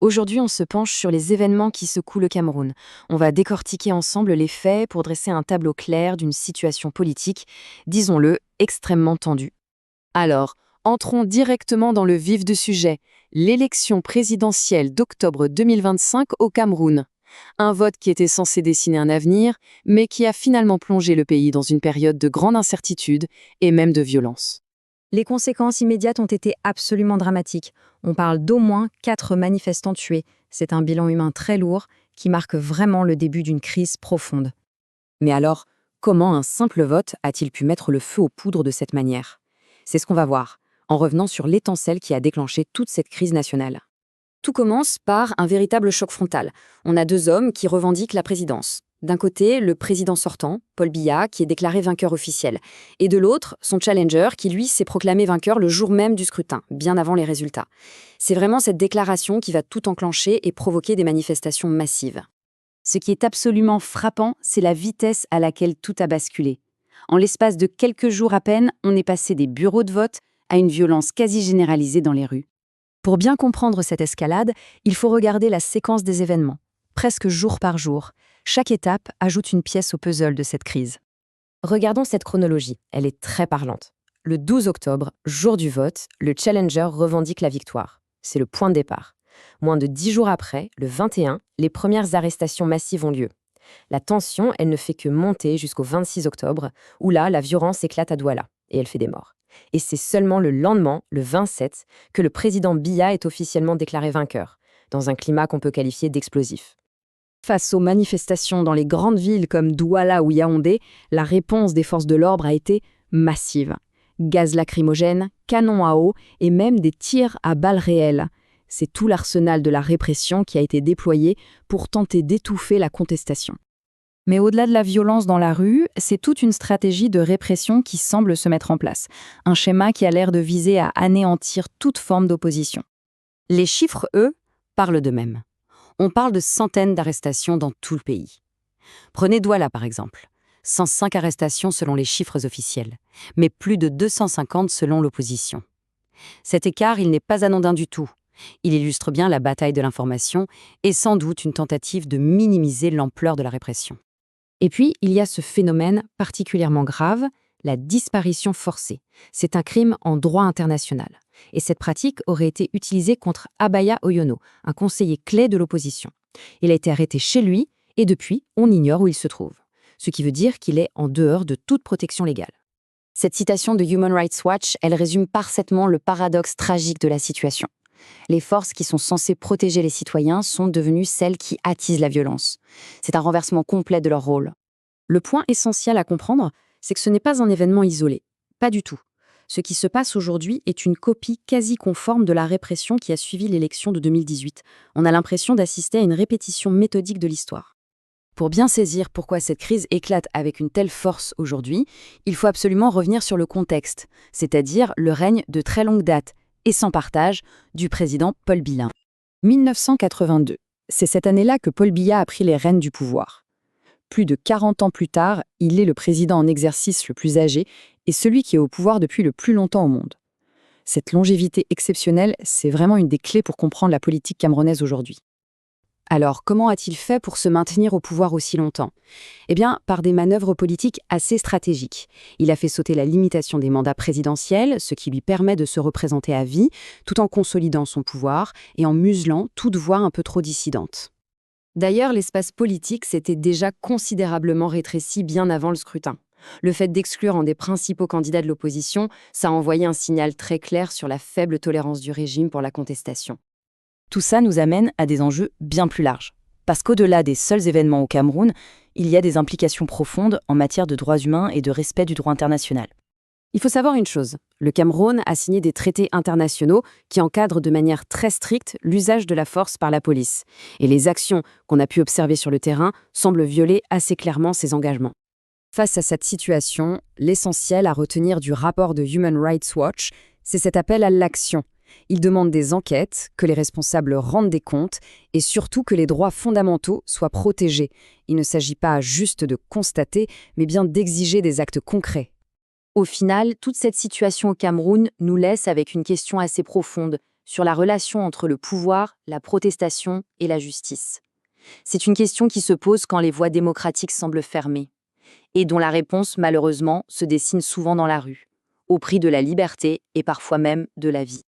Aujourd'hui, on se penche sur les événements qui secouent le Cameroun. On va décortiquer ensemble les faits pour dresser un tableau clair d'une situation politique, disons-le, extrêmement tendue. Alors, entrons directement dans le vif du sujet, l'élection présidentielle d'octobre 2025 au Cameroun. Un vote qui était censé dessiner un avenir, mais qui a finalement plongé le pays dans une période de grande incertitude et même de violence. Les conséquences immédiates ont été absolument dramatiques. On parle d'au moins 4 manifestants tués. C'est un bilan humain très lourd qui marque vraiment le début d'une crise profonde. Mais alors, comment un simple vote a-t-il pu mettre le feu aux poudres de cette manière? C'est ce qu'on va voir, en revenant sur l'étincelle qui a déclenché toute cette crise nationale. Tout commence par un véritable choc frontal. On a deux hommes qui revendiquent la présidence. D'un côté, le président sortant, Paul Biya, qui est déclaré vainqueur officiel. Et de l'autre, son challenger, qui lui s'est proclamé vainqueur le jour même du scrutin, bien avant les résultats. C'est vraiment cette déclaration qui va tout enclencher et provoquer des manifestations massives. Ce qui est absolument frappant, c'est la vitesse à laquelle tout a basculé. En l'espace de quelques jours à peine, on est passé des bureaux de vote à une violence quasi généralisée dans les rues. Pour bien comprendre cette escalade, il faut regarder la séquence des événements, presque jour par jour. Chaque étape ajoute une pièce au puzzle de cette crise. Regardons cette chronologie, elle est très parlante. Le 12 octobre, jour du vote, le challenger revendique la victoire. C'est le point de départ. Moins de 10 jours après, le 21, les premières arrestations massives ont lieu. La tension, elle ne fait que monter jusqu'au 26 octobre, où là, la violence éclate à Douala, et elle fait des morts. Et c'est seulement le lendemain, le 27, que le président Biya est officiellement déclaré vainqueur, dans un climat qu'on peut qualifier d'explosif. Face aux manifestations dans les grandes villes comme Douala ou Yaoundé, la réponse des forces de l'ordre a été massive. Gaz lacrymogène, canons à eau et même des tirs à balles réelles. C'est tout l'arsenal de la répression qui a été déployé pour tenter d'étouffer la contestation. Mais au-delà de la violence dans la rue, c'est toute une stratégie de répression qui semble se mettre en place. Un schéma qui a l'air de viser à anéantir toute forme d'opposition. Les chiffres, eux, parlent d'eux-mêmes. On parle de centaines d'arrestations dans tout le pays. Prenez Douala par exemple. 105 arrestations selon les chiffres officiels, mais plus de 250 selon l'opposition. Cet écart, il n'est pas anodin du tout. Il illustre bien la bataille de l'information et sans doute une tentative de minimiser l'ampleur de la répression. Et puis, il y a ce phénomène particulièrement grave, la disparition forcée. C'est un crime en droit international. Et cette pratique aurait été utilisée contre Abaya Oyono, un conseiller clé de l'opposition. Il a été arrêté chez lui et depuis, on ignore où il se trouve. Ce qui veut dire qu'il est en dehors de toute protection légale. Cette citation de Human Rights Watch, elle résume parfaitement le paradoxe tragique de la situation. Les forces qui sont censées protéger les citoyens sont devenues celles qui attisent la violence. C'est un renversement complet de leur rôle. Le point essentiel à comprendre, c'est que ce n'est pas un événement isolé. Pas du tout. Ce qui se passe aujourd'hui est une copie quasi conforme de la répression qui a suivi l'élection de 2018. On a l'impression d'assister à une répétition méthodique de l'histoire. Pour bien saisir pourquoi cette crise éclate avec une telle force aujourd'hui, il faut absolument revenir sur le contexte, c'est-à-dire le règne de très longue date, et sans partage, du président Paul Biya. 1982, c'est cette année-là que Paul Biya a pris les rênes du pouvoir. Plus de 40 ans plus tard, il est le président en exercice le plus âgé et celui qui est au pouvoir depuis le plus longtemps au monde. Cette longévité exceptionnelle, c'est vraiment une des clés pour comprendre la politique camerounaise aujourd'hui. Alors, comment a-t-il fait pour se maintenir au pouvoir aussi longtemps? Eh bien, par des manœuvres politiques assez stratégiques. Il a fait sauter la limitation des mandats présidentiels, ce qui lui permet de se représenter à vie, tout en consolidant son pouvoir et en muselant toute voix un peu trop dissidente. D'ailleurs, l'espace politique s'était déjà considérablement rétréci bien avant le scrutin. Le fait d'exclure un des principaux candidats de l'opposition, ça a envoyé un signal très clair sur la faible tolérance du régime pour la contestation. Tout ça nous amène à des enjeux bien plus larges. Parce qu'au-delà des seuls événements au Cameroun, il y a des implications profondes en matière de droits humains et de respect du droit international. Il faut savoir une chose, le Cameroun a signé des traités internationaux qui encadrent de manière très stricte l'usage de la force par la police. Et les actions qu'on a pu observer sur le terrain semblent violer assez clairement ces engagements. Face à cette situation, l'essentiel à retenir du rapport de Human Rights Watch, c'est cet appel à l'action. Il demande des enquêtes, que les responsables rendent des comptes et surtout que les droits fondamentaux soient protégés. Il ne s'agit pas juste de constater, mais bien d'exiger des actes concrets. Au final, toute cette situation au Cameroun nous laisse avec une question assez profonde. sur la relation entre le pouvoir, la protestation et la justice. C'est une question qui se pose quand les voies démocratiques semblent fermées, et dont la réponse, malheureusement, se dessine souvent dans la rue, au prix de la liberté et parfois même de la vie.